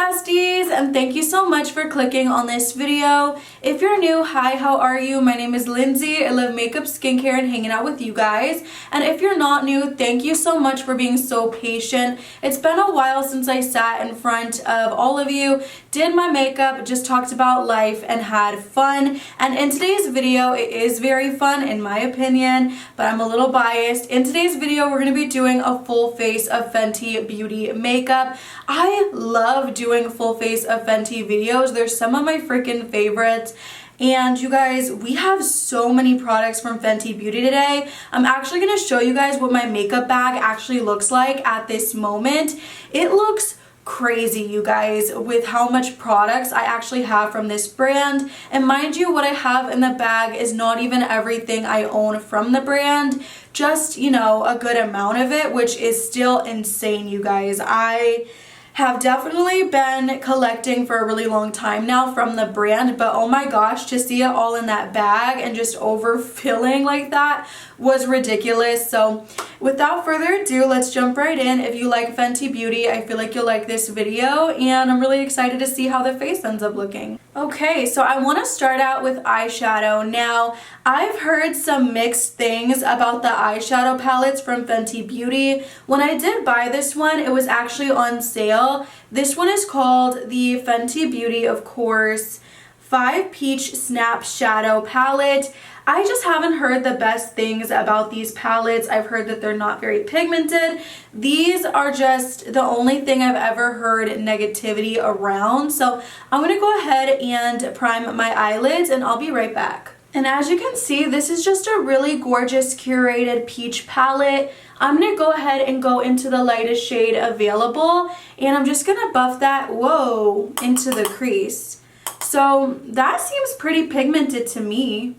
besties, and thank you so much for clicking on this video. If you're new, hi, how are you? My name is Lindsay. I love makeup, skincare, and hanging out with you guys. And if you're not new, thank you so much for being so patient. It's been a while since I sat in front of all of you, did my makeup, just talked about life, and had fun. And in today's video, it is very fun in my opinion, but I'm a little biased. In today's video, we're going to be doing a full face of Fenty Beauty makeup. I love doing full face of Fenty videos. They're some of my freaking favorites. And you guys, we have so many products from Fenty Beauty today. I'm actually going to show you guys what my makeup bag actually looks like at this moment. It looks crazy, you guys, with how much products I actually have from this brand. And mind you, what I have in the bag is not even everything I own from the brand, just, you know, a good amount of it, which is still insane, you guys. I have definitely been collecting for a really long time now from the brand, but oh my gosh, to see it all in that bag and just overfilling like that was ridiculous. So without further ado, let's jump right in. If you like Fenty Beauty, I feel like you'll like this video, and I'm really excited to see how the face ends up looking. Okay, so I want to start out with eyeshadow. Now, I've heard some mixed things about the eyeshadow palettes from Fenty Beauty. When I did buy this one, it was actually on sale. This one is called the Fenty Beauty, of course, 5 Peach Snap Shadow Palette. I just haven't heard the best things about these palettes. I've heard that they're not very pigmented. These are just the only thing I've ever heard negativity around. So I'm going to go ahead and prime my eyelids, and I'll be right back. And as you can see, this is just a really gorgeous curated peach palette. I'm going to go ahead and go into the lightest shade available, and I'm just going to buff that, whoa, into the crease. So that seems pretty pigmented to me.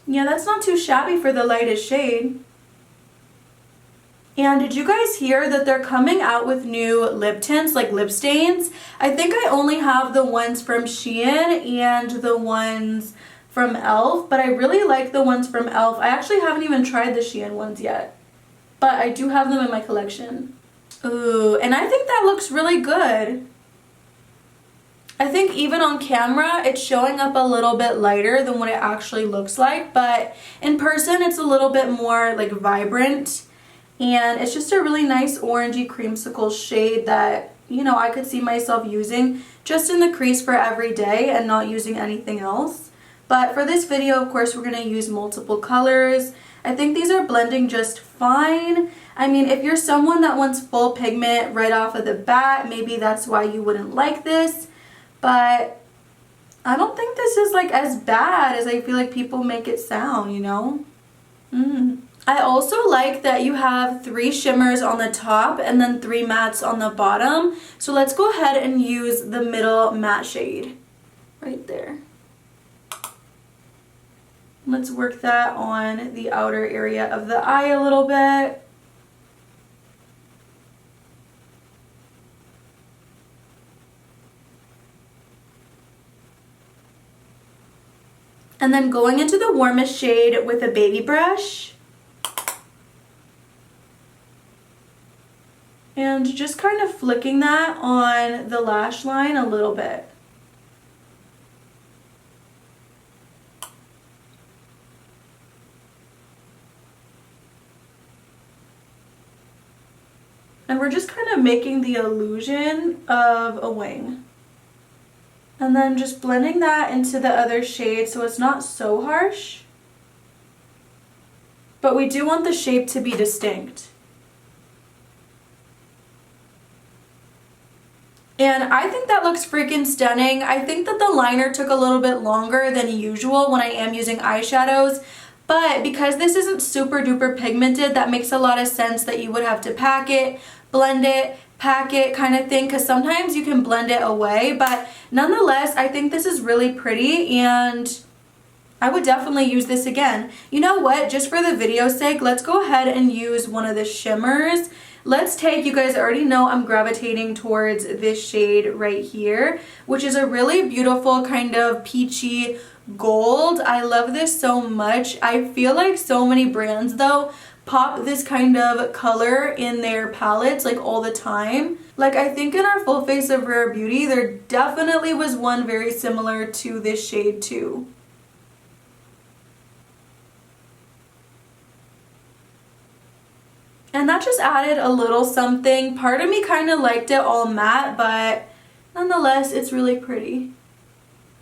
Yeah, that's not too shabby for the lightest shade. And did you guys hear that they're coming out with new lip tints, like lip stains? I think I only have the ones from Shein and the ones from e.l.f., but I really like the ones from e.l.f. I actually haven't even tried the Shein ones yet, but I do have them in my collection. Ooh, and I think that looks really good. I think even on camera, it's showing up a little bit lighter than what it actually looks like, but in person, it's a little bit more like vibrant, and it's just a really nice orangey creamsicle shade that, you know, I could see myself using just in the crease for every day and not using anything else. But for this video, of course, we're going to use multiple colors. I think these are blending just fine. I mean, if you're someone that wants full pigment right off of the bat, maybe that's why you wouldn't like this. But I don't think this is like as bad as I feel like people make it sound, you know? I also like that you have 3 shimmers on the top and then 3 mattes on the bottom. So let's go ahead and use the middle matte shade right there. Let's work that on the outer area of the eye a little bit. And then going into the warmest shade with a baby brush. And just kind of flicking that on the lash line a little bit. And we're just kind of making the illusion of a wing. And then just blending that into the other shade so it's not so harsh. But we do want the shape to be distinct. And I think that looks freaking stunning. I think that the liner took a little bit longer than usual when I am using eyeshadows. But because this isn't super duper pigmented, that makes a lot of sense that you would have to pack it, blend it, pack it kind of thing, because sometimes you can blend it away. But nonetheless, I think this is really pretty, and I would definitely use this again. You know what? Just for the video's sake, let's go ahead and use one of the shimmers. Let's take, you guys already know I'm gravitating towards this shade right here, which is a really beautiful kind of peachy gold. I love this so much. I feel like so many brands though pop this kind of color in their palettes like all the time. Like I think in our full face of Rare Beauty there definitely was one very similar to this shade too. And that just added a little something. Part of me kind of liked it all matte, but nonetheless it's really pretty.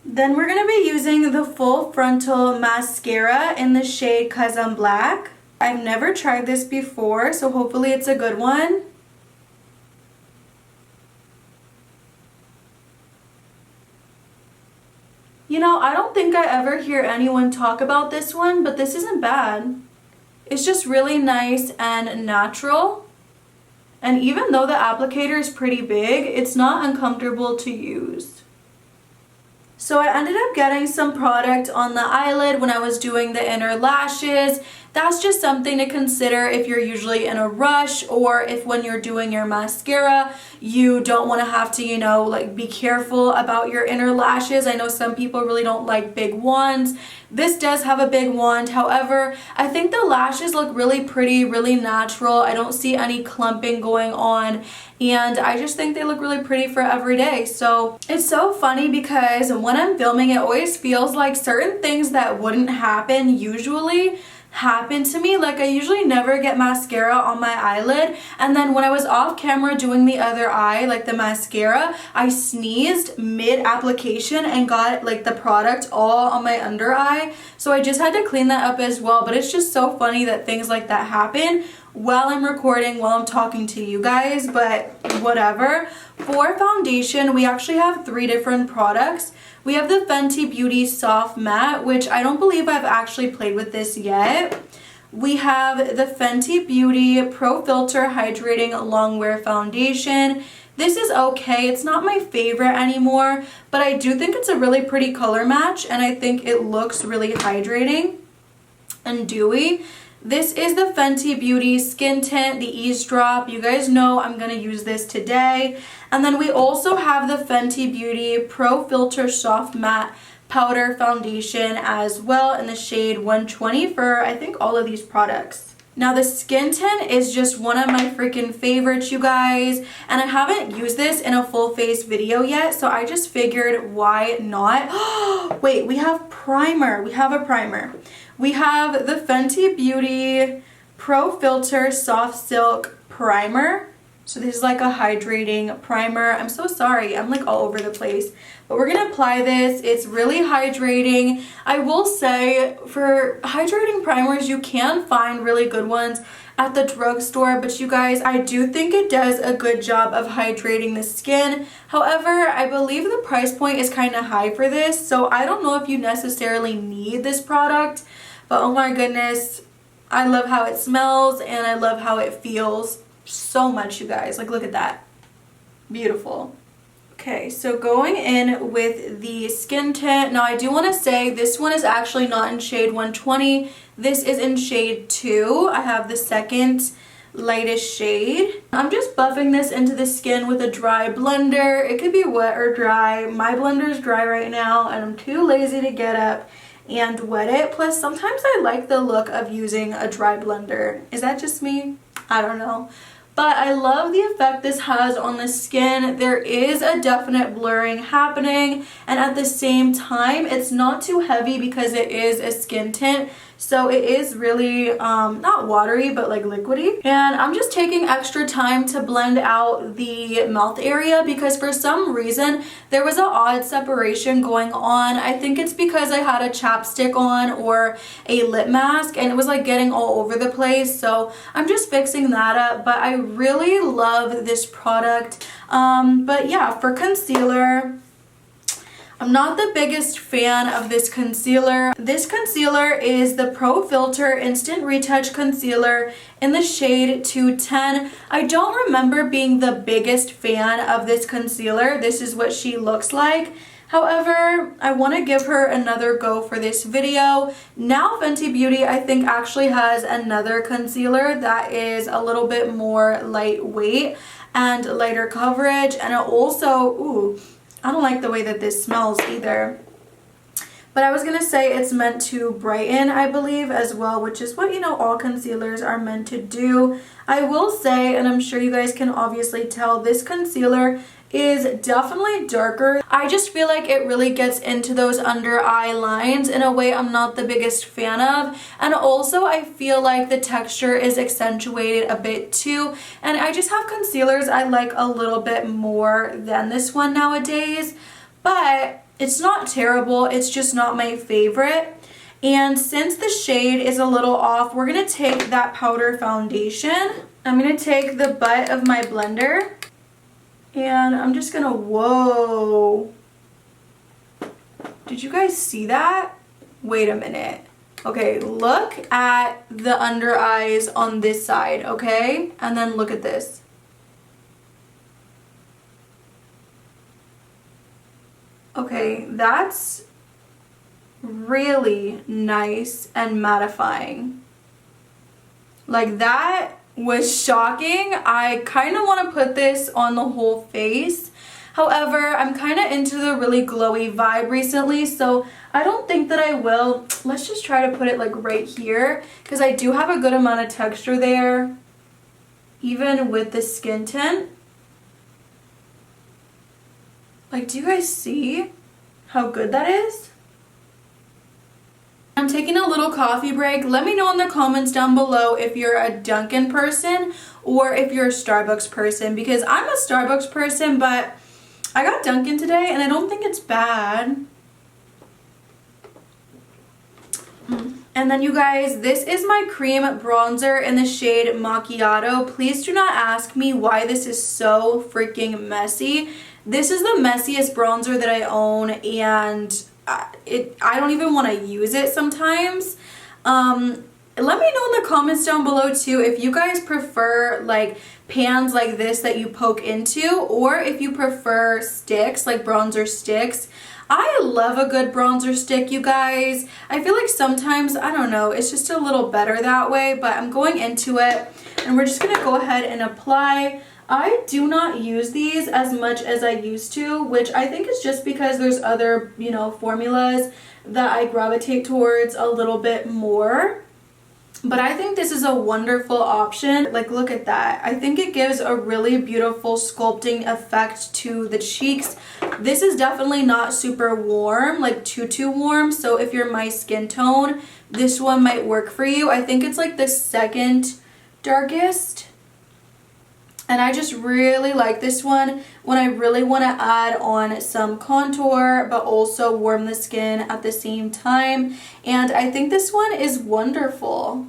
Then we're going to be using the Full Frontal Mascara in the shade 'Cause I'm Black. I've never tried this before, so hopefully it's a good one. You know, I don't think I ever hear anyone talk about this one, but this isn't bad. It's just really nice and natural. And even though the applicator is pretty big, it's not uncomfortable to use. So I ended up getting some product on the eyelid when I was doing the inner lashes. That's just something to consider if you're usually in a rush, or if when you're doing your mascara you don't want to have to, you know, like be careful about your inner lashes. I know some people really don't like big wands. This does have a big wand, however I think the lashes look really pretty, really natural. I don't see any clumping going on, and I just think they look really pretty for every day. So it's so funny because when I'm filming it always feels like certain things that wouldn't happen usually happen to me. Like I usually never get mascara on my eyelid, and then when I was off camera doing the other eye, like the mascara, I sneezed mid application and got like the product all on my under eye, so I just had to clean that up as well. But it's just so funny that things like that happen while I'm recording, while I'm talking to you guys, but whatever. For foundation, we actually have 3 different products. We have the Fenty Beauty Soft Matte, which I don't believe I've actually played with this yet. We have the Fenty Beauty Pro Filter Hydrating Longwear Foundation. This is okay. It's not my favorite anymore, but I do think it's a really pretty color match, and I think it looks really hydrating and dewy. This is the Fenty Beauty Skin Tint, the Ease Drop. You guys know I'm going to use this today. And then we also have the Fenty Beauty Pro Filter Soft Matte Powder Foundation as well in the shade 120 for I think all of these products. Now the skin tint is just one of my freaking favorites, you guys, and I haven't used this in a full face video yet, so I just figured why not. Wait, we have primer. We have a primer. We have the Fenty Beauty Pro Filter Soft Silk Primer. So this is like a hydrating primer. I'm so sorry, I'm like all over the place. But we're gonna apply this. It's really hydrating. I will say for hydrating primers, you can find really good ones at the drugstore, but you guys, I do think it does a good job of hydrating the skin. However, I believe the price point is kind of high for this, so I don't know if you necessarily need this product, but oh my goodness, I love how it smells and I love how it feels so much, you guys. Like, look at that. Beautiful. Okay, so going in with the skin tint. Now I do want to say this one is actually not in shade 120. This is in shade 2. I have the second lightest shade. I'm just buffing this into the skin with a dry blender. It could be wet or dry. My blender is dry right now and I'm too lazy to get up and wet it. Plus sometimes I like the look of using a dry blender. Is that just me? I don't know. But I love the effect this has on the skin. There is a definite blurring happening, and at the same time it's not too heavy because it is a skin tint, so it is really not watery but like liquidy. And I'm just taking extra time to blend out the mouth area because for some reason there was an odd separation going on. I think it's because I had a chapstick on or a lip mask and it was like getting all over the place, so I'm just fixing that up. But I really love this product. But yeah, for concealer, I'm not the biggest fan of this concealer. This concealer is the Pro Filter Instant Retouch Concealer in the shade 210. I don't remember being the biggest fan of this concealer. This is what she looks like. However, I want to give her another go for this video. Now Fenty Beauty, I think, actually has another concealer that is a little bit more lightweight and lighter coverage. And it also, ooh, I don't like the way that this smells either. But I was gonna say it's meant to brighten, I believe, as well, which is what, you know, all concealers are meant to do. I will say, and I'm sure you guys can obviously tell, this concealer is definitely darker. I just feel like it really gets into those under eye lines in a way I'm not the biggest fan of. And also I feel like the texture is accentuated a bit too. And I just have concealers I like a little bit more than this one nowadays. But it's not terrible, it's just not my favorite. And since the shade is a little off, we're gonna take that powder foundation. I'm gonna take the butt of my blender and I'm just gonna, whoa. Did you guys see that? Wait a minute. Okay, look at the under eyes on this side, okay? And then look at this. Okay, that's really nice and mattifying. Like, that was shocking. I kind of want to put this on the whole face. However, I'm kind of into the really glowy vibe recently, so I don't think that I will. Let's just try to put it like right here, because I do have a good amount of texture there, even with the skin tint. Like, do you guys see how good that is? I'm taking a little coffee break. Let me know in the comments down below if you're a Dunkin' person or if you're a Starbucks person, because I'm a Starbucks person, but I got Dunkin' today and I don't think it's bad. And then you guys, this is my cream bronzer in the shade Macchiato. Please do not ask me why this is so freaking messy. This is the messiest bronzer that I own, and I don't even want to use it sometimes. Let me know in the comments down below too if you guys prefer like pans like this that you poke into, or if you prefer sticks, like bronzer sticks. I love a good bronzer stick, you guys. I feel like sometimes, I don't know, it's just a little better that way, but I'm going into it and we're just gonna go ahead and apply. I do not use these as much as I used to, which I think is just because there's other, you know, formulas that I gravitate towards a little bit more. But I think this is a wonderful option. Like, look at that. I think it gives a really beautiful sculpting effect to the cheeks. This is definitely not super warm, like too warm. So if you're my skin tone, this one might work for you. I think it's like the second darkest. And I just really like this one when I really want to add on some contour but also warm the skin at the same time. And I think this one is wonderful.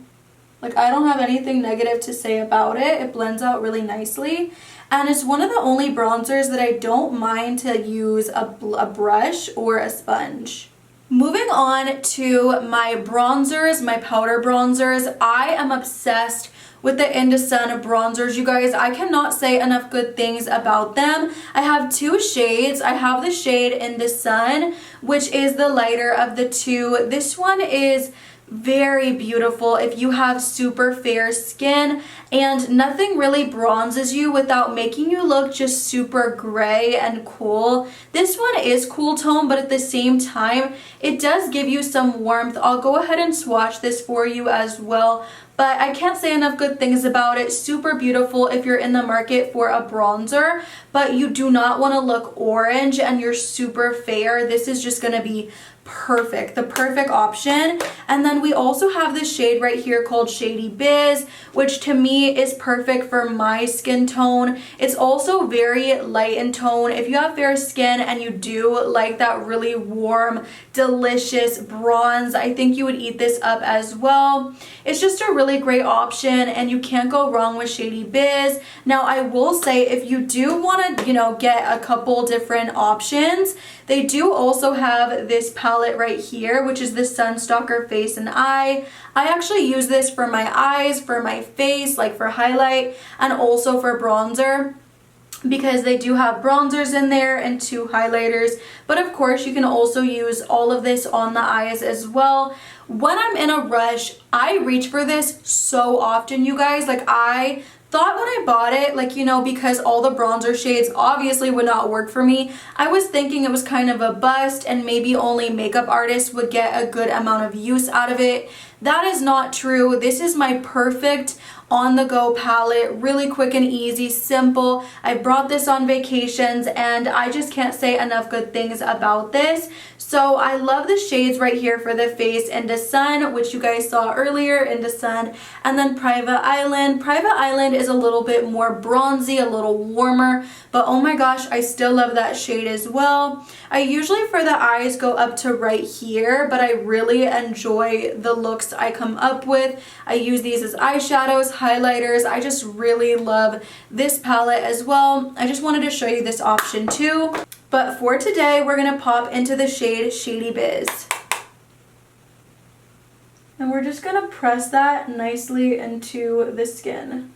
Like, I don't have anything negative to say about it. It blends out really nicely. And it's one of the only bronzers that I don't mind to use a brush or a sponge. Moving on to my bronzers, my powder bronzers. I am obsessed with the In the Sun bronzers, you guys. I cannot say enough good things about them. I have two shades. I have the shade In the Sun, which is the lighter of the two. This one is very beautiful if you have super fair skin, and nothing really bronzes you without making you look just super gray and cool. This one is cool tone, but at the same time it does give you some warmth. I'll go ahead and swatch this for you as well, but I can't say enough good things about it. Super beautiful if you're in the market for a bronzer, but you do not want to look orange and you're super fair. This is just going to be perfect, the perfect option. And then we also have this shade right here called Shady Biz, which to me is perfect for my skin tone. It's also very light in tone. If you have fair skin and you do like that really warm, delicious bronze, I think you would eat this up as well. It's just a really great option and you can't go wrong with Shady Biz. Now I will say, if you do want to, you know, get a couple different options, they do also have this palette right here, which is the Sunstalker Face and Eye. I actually use this for my eyes, for my face, like for highlight, and also for bronzer, because they do have bronzers in there and two highlighters. But of course you can also use all of this on the eyes as well. When I'm in a rush, I reach for this so often, you guys. Like, I thought when I bought it, like, you know, because all the bronzer shades obviously would not work for me, I was thinking it was kind of a bust and maybe only makeup artists would get a good amount of use out of it. That is not true. This is my perfect on-the-go palette, really quick and easy, simple. I brought this on vacations and I just can't say enough good things about this. So I love the shades right here for the face: Into Sun, which you guys saw earlier, Into Sun, and then Private Island. Private Island is a little bit more bronzy, a little warmer, but oh my gosh, I still love that shade as well. I usually for the eyes go up to right here, but I really enjoy the looks I come up with. I use these as eyeshadows, highlighters. I just really love this palette as well. I just wanted to show you this option too. But for today, we're gonna pop into the shade Shady Biz. And we're just gonna press that nicely into the skin.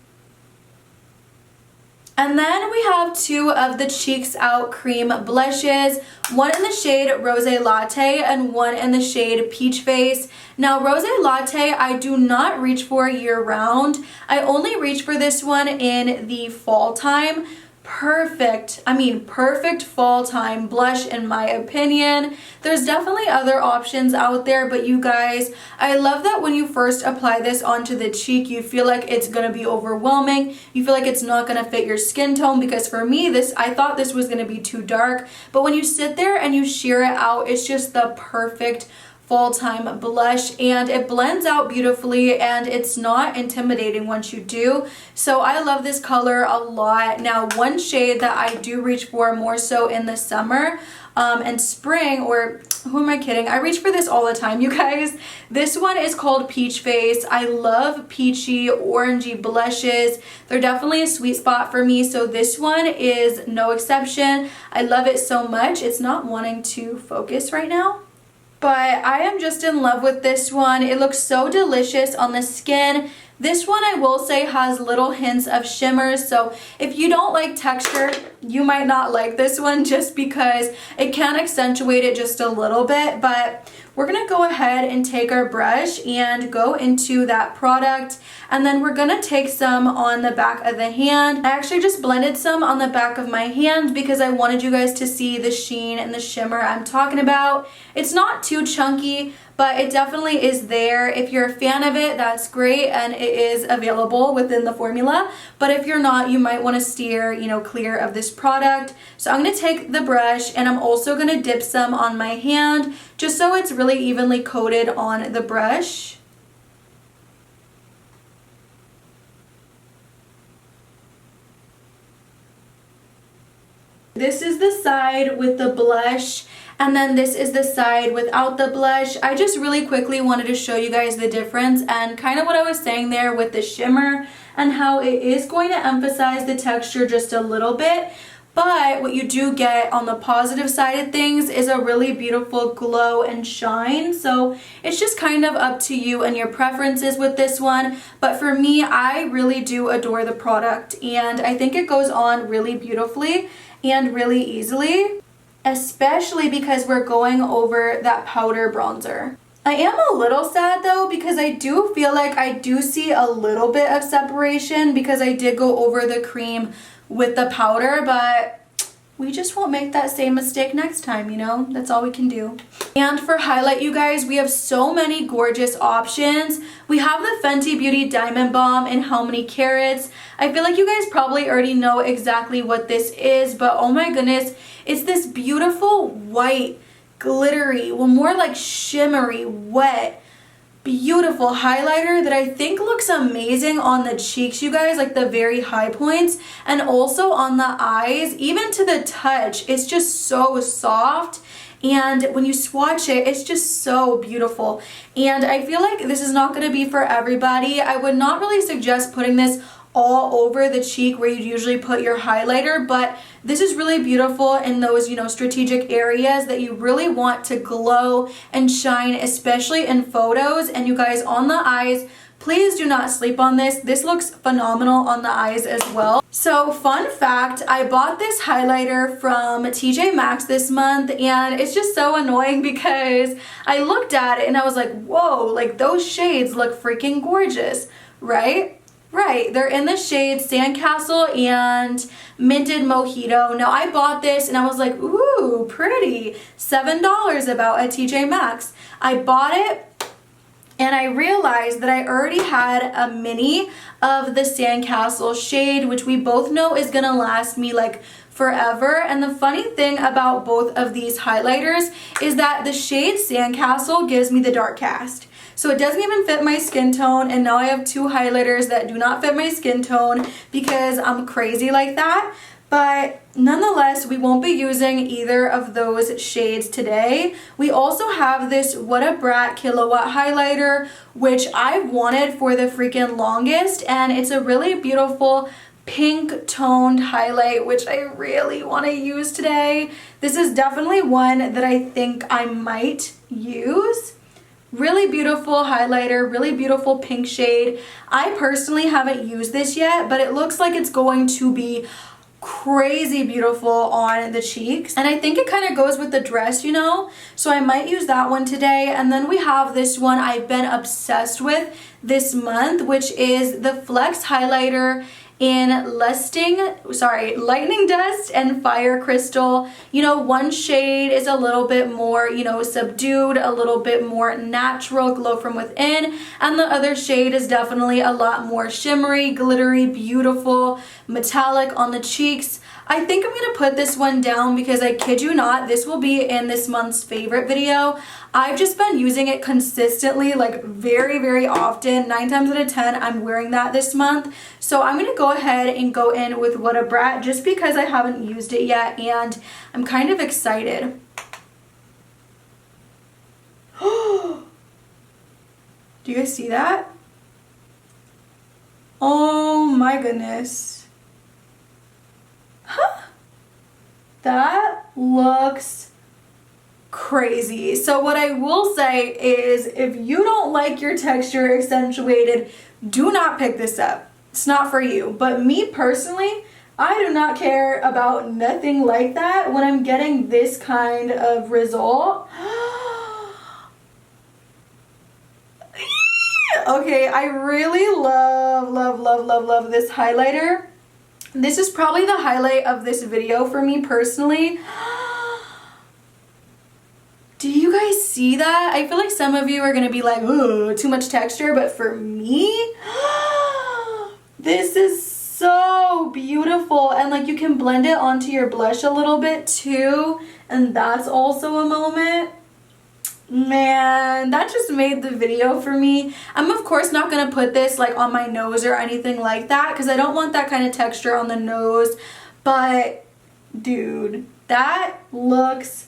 And then we have two of the Cheeks Out cream blushes, one in the shade Rose Latte and one in the shade Peach Face. Now Rose Latte I do not reach for year round. I only reach for this one in the fall time. Perfect, I mean perfect fall time blush in my opinion. There's definitely other options out there, but you guys, I love that when you first apply this onto the cheek, you feel like it's gonna be overwhelming. You feel like it's not gonna fit your skin tone, because for me, I thought this was gonna be too dark, but when you sit there and you sheer it out, it's just the perfect fall time blush, and it blends out beautifully and it's not intimidating once you do. So I love this color a lot. Now one shade that I do reach for more so in the summer and spring, or who am I kidding? I reach for this all the time, you guys. This one is called Peach Face. I love peachy, orangey blushes. They're definitely a sweet spot for me, so this one is no exception. I love it so much. It's not wanting to focus right now, but I am just in love with this one. It looks so delicious on the skin. This one I will say has little hints of shimmers, so if you don't like texture, you might not like this one just because it can accentuate it just a little bit. But we're gonna go ahead and take our brush and go into that product, and then we're gonna take some on the back of the hand. I actually just blended some on the back of my hand because I wanted you guys to see the sheen and the shimmer I'm talking about. It's not too chunky, but it definitely is there. If you're a fan of it, that's great, and it is available within the formula. But if you're not, you might want to steer, you know, clear of this product. So I'm going to take the brush, and I'm also going to dip some on my hand just so it's really evenly coated on the brush. This is the side with the blush, and then this is the side without the blush. I just really quickly wanted to show you guys the difference and kind of what I was saying there with the shimmer and how it is going to emphasize the texture just a little bit. But what you do get on the positive side of things is a really beautiful glow and shine. So it's just kind of up to you and your preferences with this one. But for me, I really do adore the product, and I think it goes on really beautifully and really easily, especially because we're going over that powder bronzer. I am a little sad though, because I do feel like I do see a little bit of separation because I did go over the cream with the powder, but we just won't make that same mistake next time, you know? That's all we can do. And for highlight, you guys, we have so many gorgeous options. We have the Fenty Beauty Diamond Balm in How Many Carats. I feel like you guys probably already know exactly what this is, but oh my goodness, it's this beautiful white, glittery, well, more like shimmery, wet, beautiful highlighter that I think looks amazing on the cheeks, you guys, like the very high points, and also on the eyes. Even to the touch, it's just so soft, and when you swatch it, it's just so beautiful. And I feel like this is not going to be for everybody. I would not really suggest putting this all over the cheek where you'd usually put your highlighter, but this is really beautiful in those, you know, strategic areas that you really want to glow and shine, especially in photos. And you guys, on the eyes, please do not sleep on this. This looks phenomenal on the eyes as well. So fun fact, I bought this highlighter from TJ Maxx this month, and it's just so annoying because I looked at it and I was like, whoa, like those shades look freaking gorgeous, right? Right, they're in the shade Sandcastle and Minted Mojito. Now I bought this and I was like, ooh, pretty. $7 about at TJ Maxx. I bought it and I realized that I already had a mini of the Sandcastle shade, which we both know is gonna last me like forever. And the funny thing about both of these highlighters is that the shade Sandcastle gives me the dark cast. So it doesn't even fit my skin tone, and now I have two highlighters that do not fit my skin tone because I'm crazy like that. But nonetheless, we won't be using either of those shades today. We also have this What a Brat Kilowatt highlighter, which I've wanted for the freaking longest, and it's a really beautiful pink toned highlight, which I really want to use today. This is definitely one that I think I might use. Really beautiful highlighter, really beautiful pink shade. I personally haven't used this yet, but it looks like it's going to be crazy beautiful on the cheeks, and I think it kind of goes with the dress, you know, so I might use that one today. And then we have this one I've been obsessed with this month, which is the Flex highlighter in Lightning Dust and Fire Crystal. You know, one shade is a little bit more, you know, subdued, a little bit more natural glow from within, and the other shade is definitely a lot more shimmery, glittery, beautiful, metallic on the cheeks. I think I'm gonna put this one down because I kid you not, this will be in this month's favorite video. I've just been using it consistently, like very, very often. 9 times out of 10, I'm wearing that this month. So I'm gonna go ahead and go in with What a Brat just because I haven't used it yet and I'm kind of excited. Do you guys see that? Oh my goodness. Huh? That looks crazy. So what I will say is if you don't like your texture accentuated, do not pick this up. It's not for you. But me personally, I do not care about nothing like that when I'm getting this kind of result. Okay, I really love this highlighter. This is probably the highlight of this video for me personally. Do you guys see that? I feel like some of you are gonna be like, ooh, too much texture, but for me, this is so beautiful. And like you can blend it onto your blush a little bit too, and that's also a moment. Man, that just made the video for me. I'm of course not gonna put this like on my nose or anything like that because I don't want that kind of texture on the nose, but dude, that looks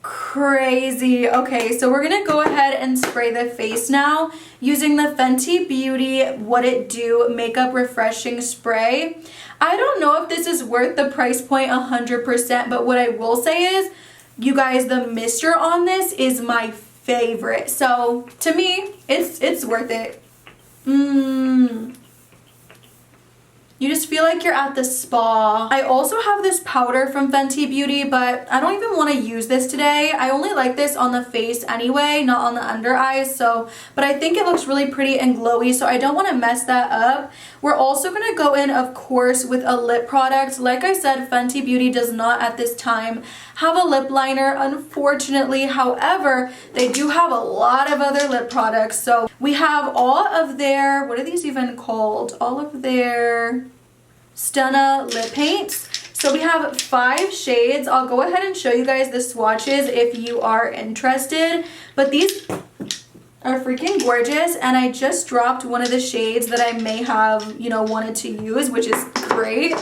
crazy. Okay, so we're gonna go ahead and spray the face now using the Fenty Beauty What It Do Makeup Refreshing Spray. I don't know if this is worth the price point 100%, but what I will say is, you guys, the mister on this is my favorite. So to me, it's worth it. You just feel like you're at the spa. I also have this powder from Fenty Beauty, but I don't even want to use this today. I only like this on the face anyway, not on the under eyes. So, but I think it looks really pretty and glowy, so I don't want to mess that up. We're also going to go in, of course, with a lip product. Like I said, Fenty Beauty does not at this time have a lip liner, unfortunately. However, they do have a lot of other lip products. So we have all of their, what are these even called? All of their Stunna lip paints. So we have 5 shades. I'll go ahead and show you guys the swatches if you are interested. But these are freaking gorgeous, and I just dropped one of the shades that I may have, you know, wanted to use, which is great.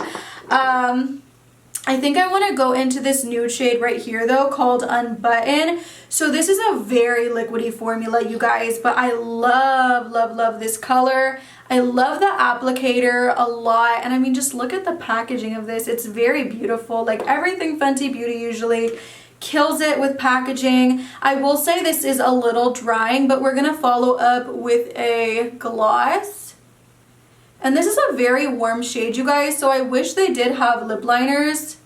I think I want to go into this nude shade right here though, called Unbutton. So this is a very liquidy formula, you guys, but I love this color. I love the applicator a lot, and I mean, just look at the packaging of this. It's very beautiful. Like everything Fenty Beauty usually kills it with packaging. I will say this is a little drying, but we're gonna follow up with a gloss. And this is a very warm shade, you guys, so I wish they did have lip liners.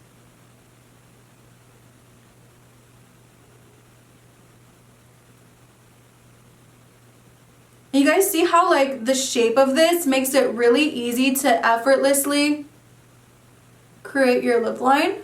You guys see how like the shape of this makes it really easy to effortlessly create your lip line?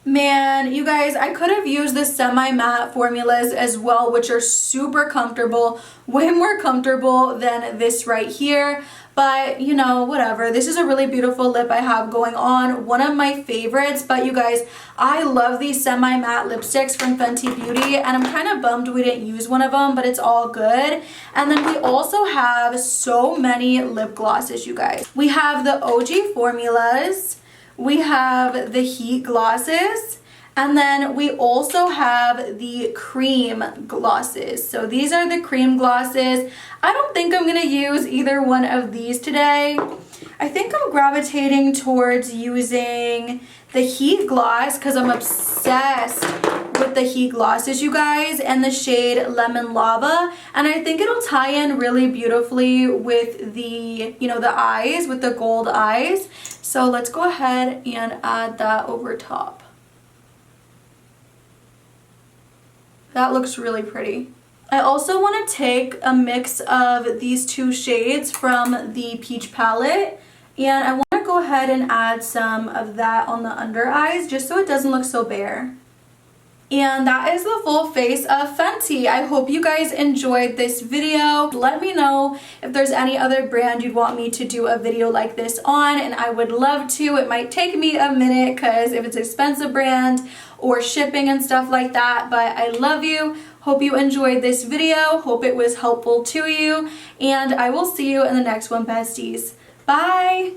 Man, you guys, I could have used the semi-matte formulas as well, which are super comfortable, way more comfortable than this right here. But, you know, whatever. This is a really beautiful lip I have going on. One of my favorites. But you guys, I love these semi-matte lipsticks from Fenty Beauty. And I'm kind of bummed we didn't use one of them, but it's all good. And then we also have so many lip glosses, you guys. We have the OG formulas. We have the heat glosses, and then we also have the cream glosses. So these are the cream glosses. I don't think I'm gonna use either one of these today. I think I'm gravitating towards using the heat gloss because I'm obsessed with the heat glosses, you guys, and the shade Lemon Lava. And I think it'll tie in really beautifully with the, you know, the eyes, with the gold eyes. So let's go ahead and add that over top. That looks really pretty. I also want to take a mix of these two shades from the Peach palette, and I want to go ahead and add some of that on the under eyes just so it doesn't look so bare. And that is the full face of Fenty. I hope you guys enjoyed this video. Let me know if there's any other brand you'd want me to do a video like this on, and I would love to. It might take me a minute because if it's an expensive brand or shipping and stuff like that, but I love you. Hope you enjoyed this video. Hope it was helpful to you, and I will see you in the next one, besties. Bye!